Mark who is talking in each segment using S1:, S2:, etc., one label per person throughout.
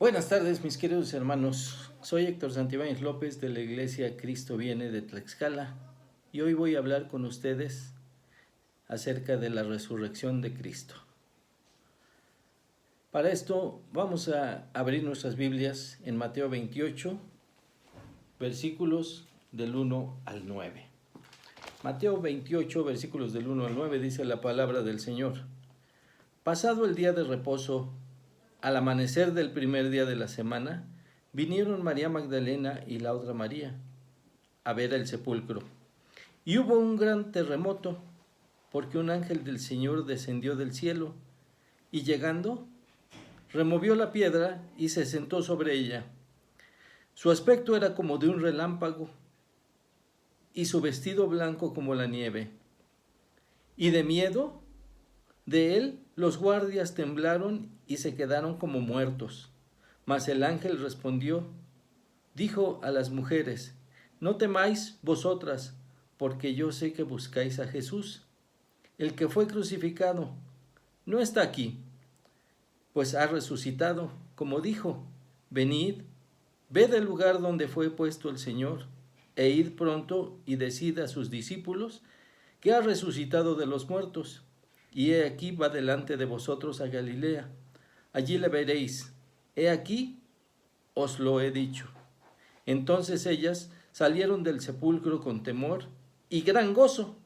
S1: Buenas tardes, mis queridos hermanos. Soy Héctor Santibáñez López de la Iglesia Cristo Viene de Tlaxcala y hoy voy a hablar con ustedes acerca de la resurrección de Cristo. Para esto vamos a abrir nuestras Biblias en Mateo 28, versículos del 1 al 9. Mateo 28, versículos del 1 al 9 dice la palabra del Señor. Pasado el día de reposo, al amanecer del primer día de la semana, vinieron María Magdalena y la otra María a ver el sepulcro. Y hubo un gran terremoto, porque un ángel del Señor descendió del cielo, y llegando, removió la piedra y se sentó sobre ella. Su aspecto era como de un relámpago, y su vestido blanco como la nieve. Y de miedo de él, los guardias temblaron y se quedaron como muertos. Mas el ángel respondió, dijo a las mujeres, no temáis vosotras, porque yo sé que buscáis a Jesús, el que fue crucificado. No está aquí, pues ha resucitado, como dijo. Venid, ved el lugar donde fue puesto el Señor, e id pronto y decid a sus discípulos que ha resucitado de los muertos. Y he aquí va delante de vosotros a Galilea. Allí le veréis. He aquí os lo he dicho. Entonces ellas salieron del sepulcro con temor y gran gozo.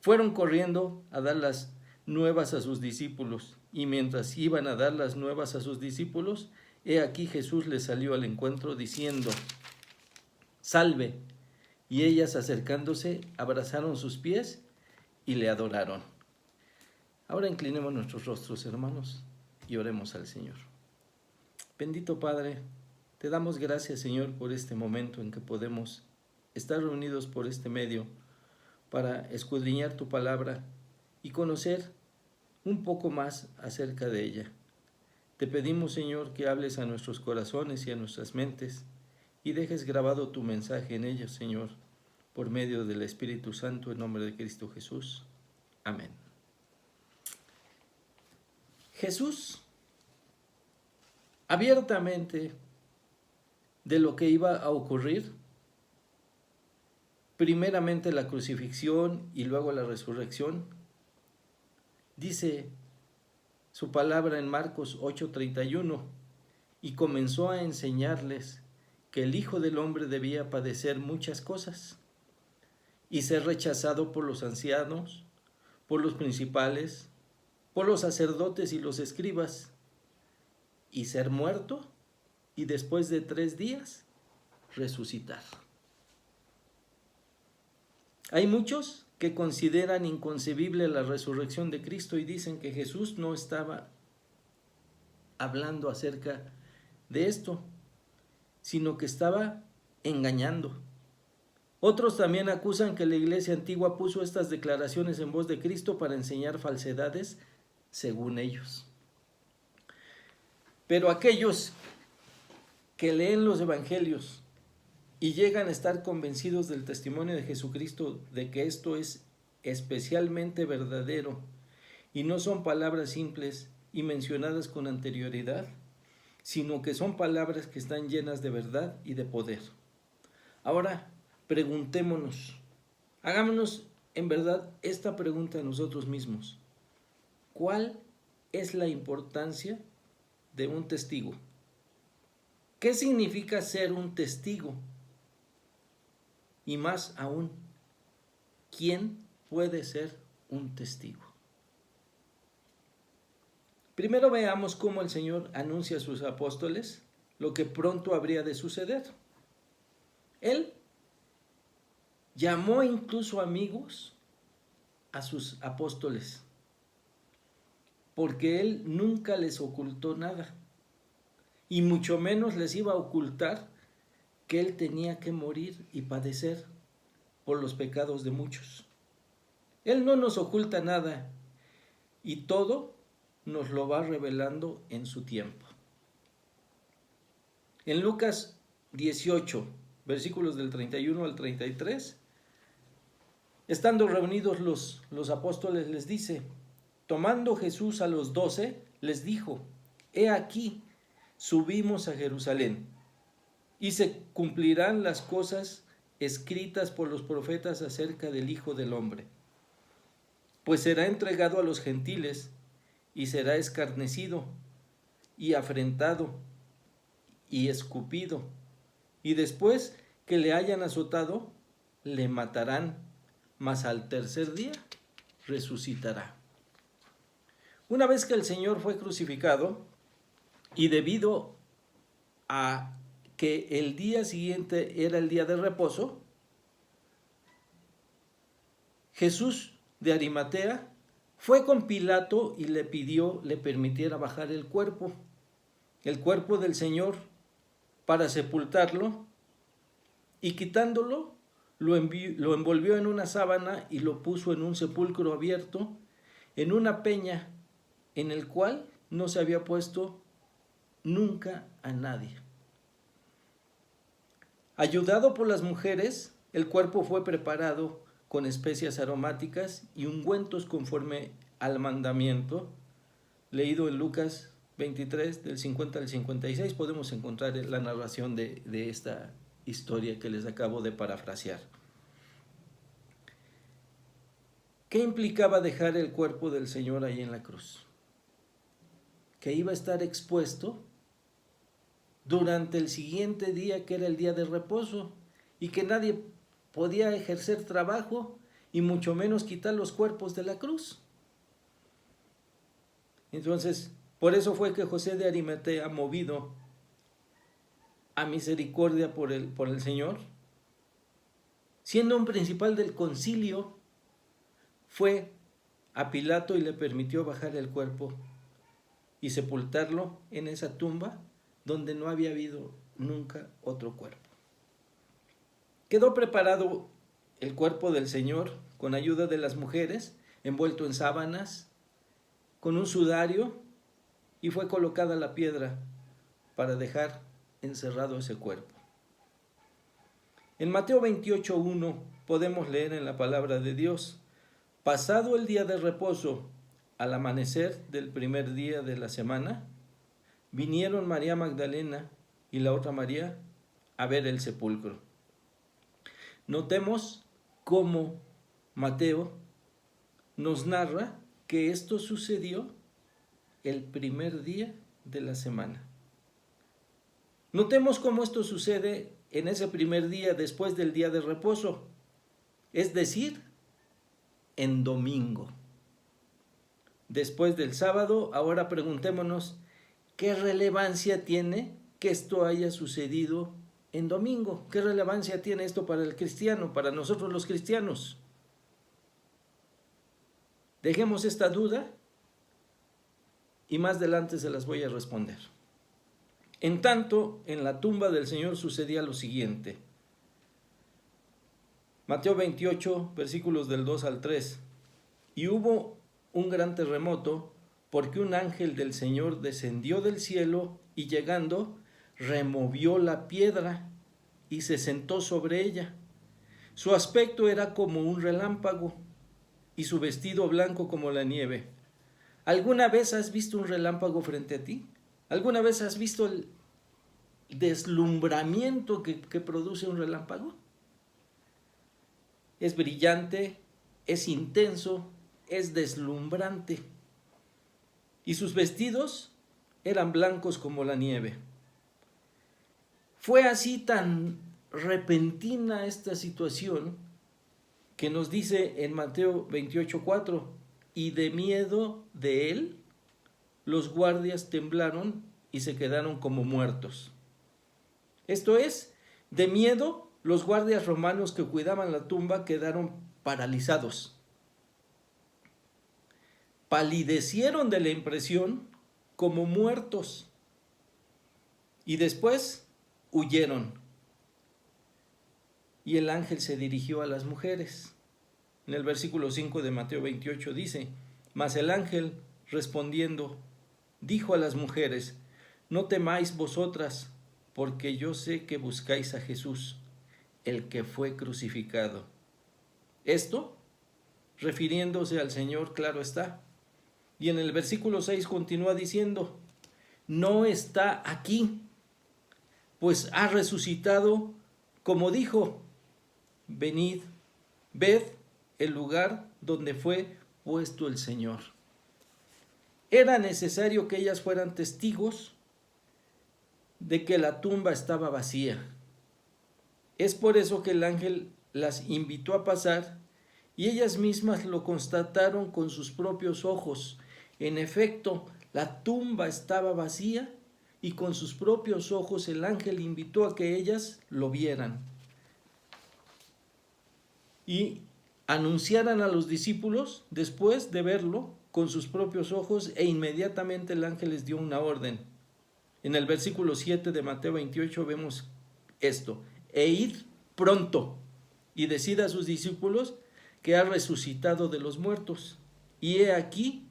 S1: Fueron corriendo a dar las nuevas a sus discípulos. Y mientras iban a dar las nuevas a sus discípulos, he aquí Jesús les salió al encuentro diciendo, salve. Y ellas acercándose abrazaron sus pies y le adoraron. Ahora inclinemos nuestros rostros, hermanos, y oremos al Señor. Bendito Padre, te damos gracias, Señor, por este momento en que podemos estar reunidos por este medio para escudriñar tu palabra y conocer un poco más acerca de ella. Te pedimos, Señor, que hables a nuestros corazones y a nuestras mentes y dejes grabado tu mensaje en ellos, Señor, por medio del Espíritu Santo, en nombre de Cristo Jesús. Amén. Jesús, abiertamente de lo que iba a ocurrir, primeramente la crucifixión y luego la resurrección, dice su palabra en Marcos 8:31, y comenzó a enseñarles que el Hijo del Hombre debía padecer muchas cosas y ser rechazado por los ancianos, por los principales, por los sacerdotes y los escribas, y ser muerto, y después de 3 días resucitar. Hay muchos que consideran inconcebible la resurrección de Cristo y dicen que Jesús no estaba hablando acerca de esto, sino que estaba engañando. Otros también acusan que la iglesia antigua puso estas declaraciones en voz de Cristo para enseñar falsedades, según ellos. Pero aquellos que leen los evangelios y llegan a estar convencidos del testimonio de Jesucristo de que esto es especialmente verdadero y no son palabras simples y mencionadas con anterioridad, sino que son palabras que están llenas de verdad y de poder. Ahora, preguntémonos, hagámonos en verdad esta pregunta a nosotros mismos. ¿Cuál es la importancia de un testigo? ¿Qué significa ser un testigo? Y más aún, ¿quién puede ser un testigo? Primero veamos cómo el Señor anuncia a sus apóstoles lo que pronto habría de suceder. Él llamó incluso amigos a sus apóstoles, porque Él nunca les ocultó nada, y mucho menos les iba a ocultar que Él tenía que morir y padecer por los pecados de muchos. Él no nos oculta nada, y todo nos lo va revelando en su tiempo. En Lucas 18, versículos del 31 al 33, estando reunidos los apóstoles, les dice, tomando Jesús a los 12, les dijo, he aquí, subimos a Jerusalén, y se cumplirán las cosas escritas por los profetas acerca del Hijo del Hombre. Pues será entregado a los gentiles, y será escarnecido, y afrentado, y escupido, y después que le hayan azotado, le matarán, mas al tercer día resucitará. Una vez que el Señor fue crucificado, y debido a que el día siguiente era el día de reposo, Jesús de Arimatea fue con Pilato y le pidió le permitiera bajar el cuerpo del Señor, para sepultarlo, y quitándolo, lo envolvió en una sábana y lo puso en un sepulcro abierto, en una peña, en el cual no se había puesto nunca a nadie. Ayudado por las mujeres, el cuerpo fue preparado con especias aromáticas y ungüentos conforme al mandamiento, leído en Lucas 23, del 50 al 56, podemos encontrar la narración de esta historia que les acabo de parafrasear. ¿Qué implicaba dejar el cuerpo del Señor ahí en la cruz? Que iba a estar expuesto durante el siguiente día, que era el día de reposo, y que nadie podía ejercer trabajo y mucho menos quitar los cuerpos de la cruz. Entonces, por eso fue que José de Arimatea, movido a misericordia por el Señor, siendo un principal del concilio, fue a Pilato y le permitió bajar el cuerpo y sepultarlo en esa tumba donde no había habido nunca otro cuerpo. Quedó preparado el cuerpo del Señor con ayuda de las mujeres, envuelto en sábanas, con un sudario, y fue colocada la piedra para dejar encerrado ese cuerpo. En Mateo 28:1 podemos leer en la palabra de Dios: pasado el día de reposo, al amanecer del primer día de la semana, vinieron María Magdalena y la otra María a ver el sepulcro. Notemos cómo Mateo nos narra que esto sucedió el primer día de la semana. Notemos cómo esto sucede en ese primer día después del día de reposo, es decir, en domingo. Después del sábado, ahora preguntémonos, ¿qué relevancia tiene que esto haya sucedido en domingo? ¿Qué relevancia tiene esto para el cristiano, para nosotros los cristianos? Dejemos esta duda y más adelante se las voy a responder. En tanto, en la tumba del Señor sucedía lo siguiente. Mateo 28, versículos del 2 al 3. Y hubo un gran terremoto, porque un ángel del Señor descendió del cielo y llegando, removió la piedra y se sentó sobre ella. Su aspecto era como un relámpago y su vestido blanco como la nieve. ¿Alguna vez has visto un relámpago frente a ti? ¿Alguna vez has visto el deslumbramiento que produce un relámpago? Es brillante, es intenso, es deslumbrante. Y sus vestidos eran blancos como la nieve. Fue así tan repentina esta situación que nos dice en Mateo 28:4, y de miedo de él, los guardias temblaron y se quedaron como muertos. Esto es, de miedo, los guardias romanos que cuidaban la tumba quedaron paralizados. Palidecieron de la impresión como muertos y después huyeron. Y el ángel se dirigió a las mujeres. En el versículo 5 de Mateo 28 dice: mas el ángel respondiendo dijo a las mujeres: no temáis vosotras, porque yo sé que buscáis a Jesús, el que fue crucificado. Esto refiriéndose al Señor, claro está. Y en el versículo 6 continúa diciendo: no está aquí, pues ha resucitado, como dijo. Venid, ved el lugar donde fue puesto el Señor. Era necesario que ellas fueran testigos de que la tumba estaba vacía. Es por eso que el ángel las invitó a pasar y ellas mismas lo constataron con sus propios ojos. En efecto, la tumba estaba vacía y con sus propios ojos el ángel invitó a que ellas lo vieran y anunciaran a los discípulos después de verlo con sus propios ojos, e inmediatamente el ángel les dio una orden. En el versículo 7 de Mateo 28 vemos esto: e id pronto y decid a sus discípulos que ha resucitado de los muertos, y he aquí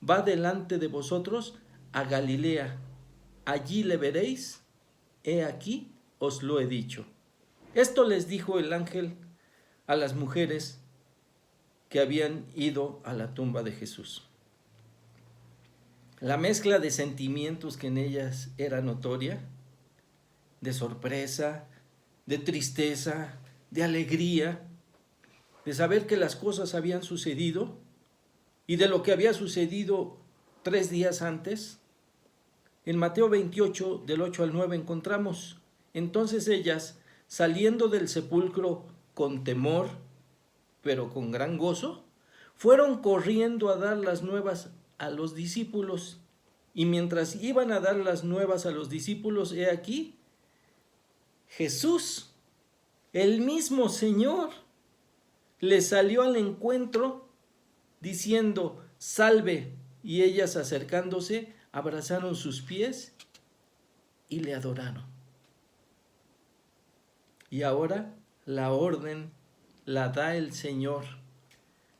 S1: va delante de vosotros a Galilea, allí le veréis, he aquí os lo he dicho. Esto les dijo el ángel a las mujeres que habían ido a la tumba de Jesús. La mezcla de sentimientos que en ellas era notoria, de sorpresa, de tristeza, de alegría, de saber que las cosas habían sucedido y de lo que había sucedido 3 días antes. En Mateo 28, del 8 al 9 encontramos: entonces ellas, saliendo del sepulcro con temor, pero con gran gozo, fueron corriendo a dar las nuevas a los discípulos. Y mientras iban a dar las nuevas a los discípulos, he aquí, Jesús, el mismo Señor, les salió al encuentro diciendo: salve. Y ellas, acercándose, abrazaron sus pies y le adoraron. Y ahora la orden la da el Señor,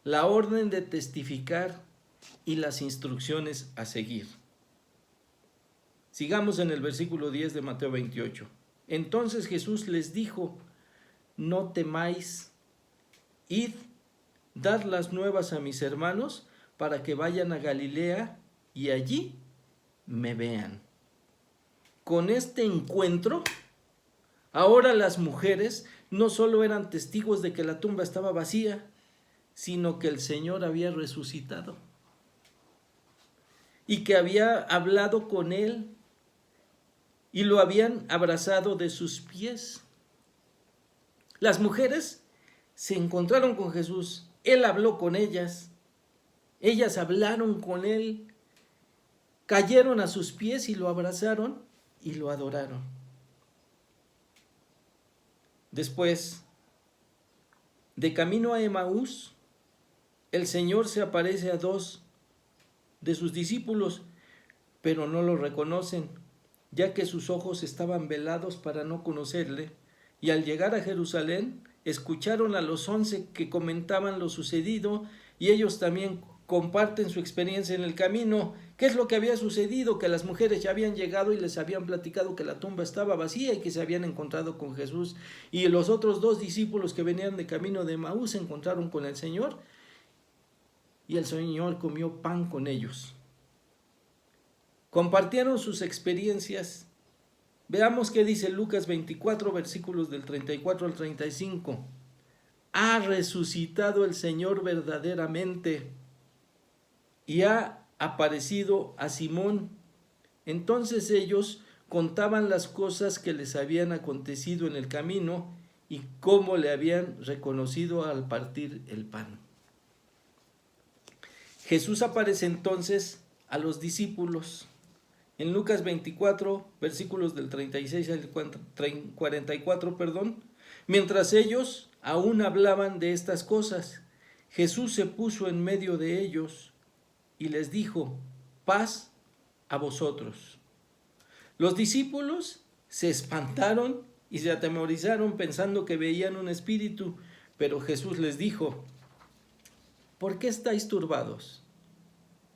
S1: la orden de testificar y las instrucciones a seguir. Sigamos en el versículo 10 de Mateo 28. Entonces Jesús les dijo: no temáis, id, dad las nuevas a mis hermanos para que vayan a Galilea y allí me vean. Con este encuentro, ahora las mujeres no solo eran testigos de que la tumba estaba vacía, sino que el Señor había resucitado y que había hablado con él y lo habían abrazado de sus pies. Las mujeres se encontraron con Jesús, él habló con ellas, ellas hablaron con él, cayeron a sus pies y lo abrazaron y lo adoraron. Después, de camino a Emaús, el Señor se aparece a 2 de sus discípulos, pero no lo reconocen, ya que sus ojos estaban velados para no conocerle. Y al llegar a Jerusalén, escucharon a los 11 que comentaban lo sucedido, y ellos también comparten su experiencia en el camino. ¿Qué es lo que había sucedido? Que las mujeres ya habían llegado y les habían platicado que la tumba estaba vacía y que se habían encontrado con Jesús. Y los otros 2 discípulos que venían de camino de Emaús se encontraron con el Señor, y el Señor comió pan con ellos. Compartieron sus experiencias. Veamos qué dice Lucas 24, versículos del 34 al 35. Ha resucitado el Señor verdaderamente y ha aparecido a Simón. Entonces ellos contaban las cosas que les habían acontecido en el camino y cómo le habían reconocido al partir el pan. Jesús aparece entonces a los discípulos. En Lucas 24, versículos del 36 al 44, mientras ellos aún hablaban de estas cosas, Jesús se puso en medio de ellos y les dijo: paz a vosotros. Los discípulos se espantaron y se atemorizaron pensando que veían un espíritu, pero Jesús les dijo: ¿por qué estáis turbados?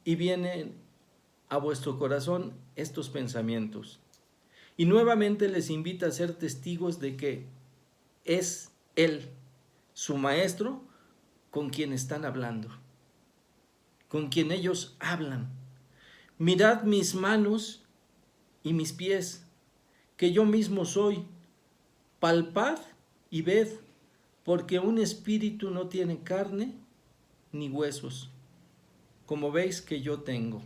S1: Y vienen a vuestro corazón estos pensamientos. Y nuevamente les invita a ser testigos de que es Él, su Maestro, con quien están hablando, con quien ellos hablan. Mirad mis manos y mis pies, que yo mismo soy. Palpad y ved, porque un espíritu no tiene carne ni huesos, como veis que yo tengo.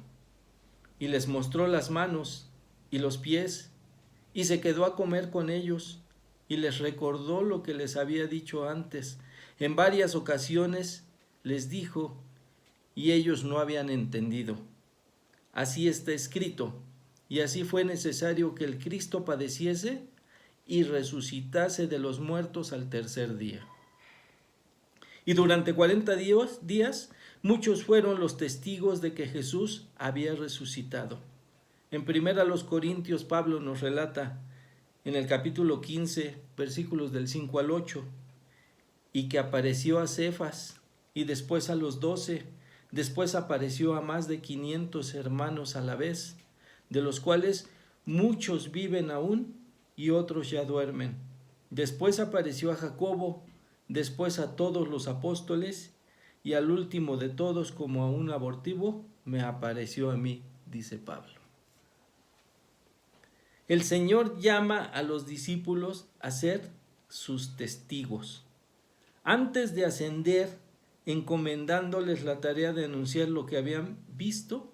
S1: Y les mostró las manos y los pies, y se quedó a comer con ellos, y les recordó lo que les había dicho antes. En varias ocasiones les dijo, y ellos no habían entendido. Así está escrito, y así fue necesario que el Cristo padeciese y resucitase de los muertos al tercer día. Y durante 40 días, muchos fueron los testigos de que Jesús había resucitado. En 1 Corintios, Pablo nos relata en el capítulo 15, versículos del 5 al 8, y que apareció a Cefas, y después a los 12, después apareció a más de 500 hermanos a la vez, de los cuales muchos viven aún y otros ya duermen. Después apareció a Jacobo, después a todos los apóstoles, y al último de todos, como a un abortivo, me apareció a mí, dice Pablo. El Señor llama a los discípulos a ser sus testigos. Antes de ascender, encomendándoles la tarea de anunciar lo que habían visto,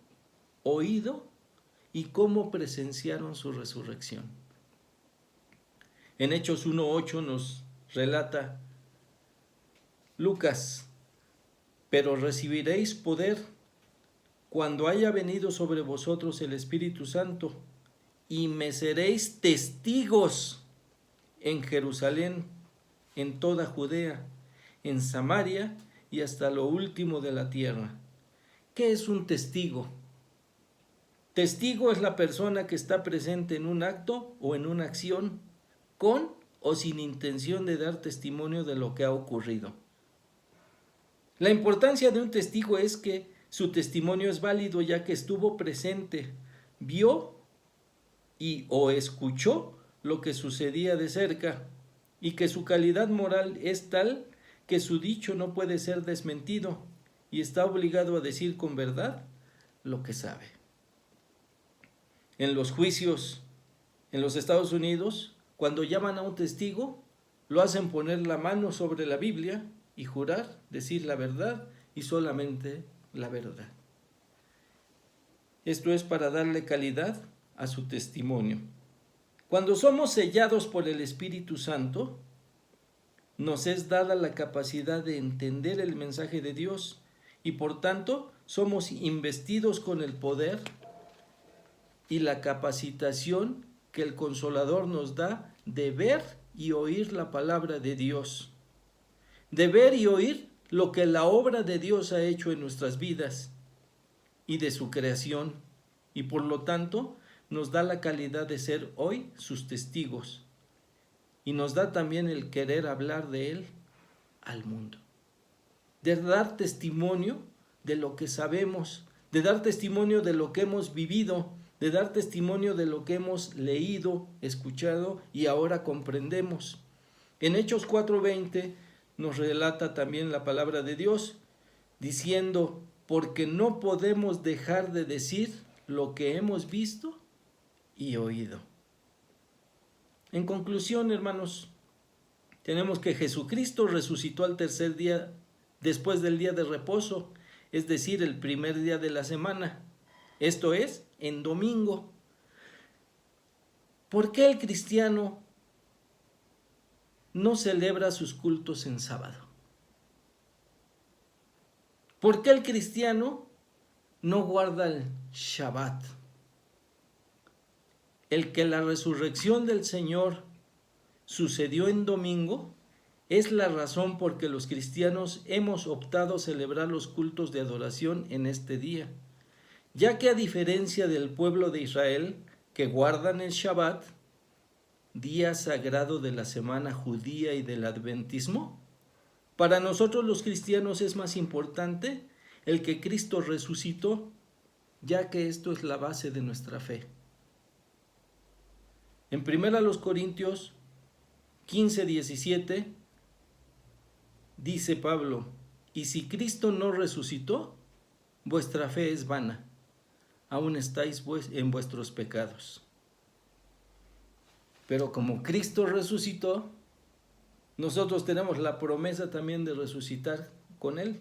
S1: oído y cómo presenciaron su resurrección. En Hechos 1:8 nos relata Lucas: pero recibiréis poder cuando haya venido sobre vosotros el Espíritu Santo, y me seréis testigos en Jerusalén, en toda Judea, en Samaria y hasta lo último de la tierra. ¿Qué es un testigo? Testigo es la persona que está presente en un acto o en una acción, con o sin intención de dar testimonio de lo que ha ocurrido. La importancia de un testigo es que su testimonio es válido, ya que estuvo presente, vio y o escuchó lo que sucedía de cerca, y que su calidad moral es tal que su dicho no puede ser desmentido y está obligado a decir con verdad lo que sabe. En los juicios en los Estados Unidos, cuando llaman a un testigo, lo hacen poner la mano sobre la Biblia y jurar decir la verdad y solamente la verdad. Esto es para darle calidad a su testimonio. Cuando somos sellados por el Espíritu Santo, nos es dada la capacidad de entender el mensaje de Dios y por tanto somos investidos con el poder y la capacitación que el Consolador nos da de ver y oír la palabra de Dios, de ver y oír lo que la obra de Dios ha hecho en nuestras vidas y de su creación, y por lo tanto nos da la calidad de ser hoy sus testigos, y nos da también el querer hablar de Él al mundo, de dar testimonio de lo que sabemos, de dar testimonio de lo que hemos vivido, de dar testimonio de lo que hemos leído, escuchado y ahora comprendemos. En Hechos 4:20 nos relata también la palabra de Dios, diciendo, porque no podemos dejar de decir lo que hemos visto y oído. En conclusión, hermanos, tenemos que Jesucristo resucitó al tercer día después del día de reposo, es decir, el primer día de la semana, esto es, en domingo. ¿Por qué el cristiano no celebra sus cultos en sábado? ¿Por qué el cristiano no guarda el Shabbat? El que la resurrección del Señor sucedió en domingo es la razón por que los cristianos hemos optado celebrar los cultos de adoración en este día, ya que a diferencia del pueblo de Israel, que guardan el Shabbat, día sagrado de la semana judía y del adventismo, para nosotros los cristianos es más importante el que Cristo resucitó, ya que esto es la base de nuestra fe. En 1 Corintios 15:17 dice Pablo, y si Cristo no resucitó, vuestra fe es vana, aún estáis en vuestros pecados. Pero como Cristo resucitó, nosotros tenemos la promesa también de resucitar con Él,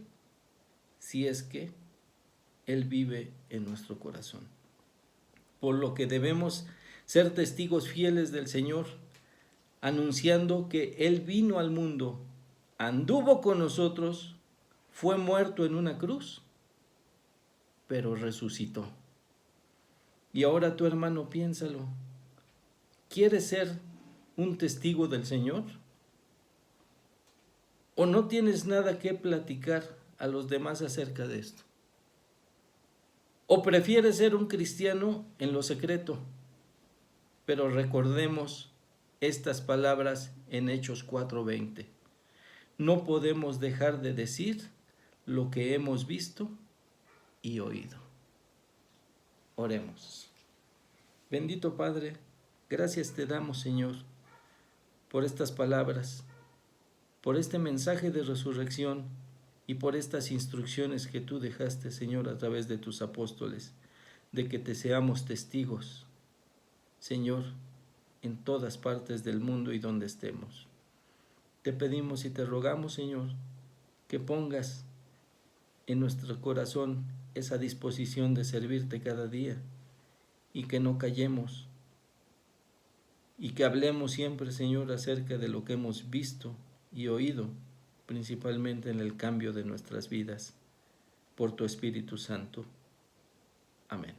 S1: si es que Él vive en nuestro corazón. Por lo que debemos ser testigos fieles del Señor, anunciando que Él vino al mundo, anduvo con nosotros, fue muerto en una cruz, pero resucitó. Y ahora tu hermano, piénsalo. ¿Quieres ser un testigo del Señor? ¿O no tienes nada que platicar a los demás acerca de esto? ¿O prefieres ser un cristiano en lo secreto? Pero recordemos estas palabras en Hechos 4:20. No podemos dejar de decir lo que hemos visto y oído. Oremos. Bendito Padre, gracias te damos, Señor, por estas palabras, por este mensaje de resurrección y por estas instrucciones que tú dejaste, Señor, a través de tus apóstoles, de que te seamos testigos, Señor, en todas partes del mundo y donde estemos. Te pedimos y te rogamos, Señor, que pongas en nuestro corazón esa disposición de servirte cada día y que no callemos y que hablemos siempre, Señor, acerca de lo que hemos visto y oído, principalmente en el cambio de nuestras vidas, por tu Espíritu Santo. Amén.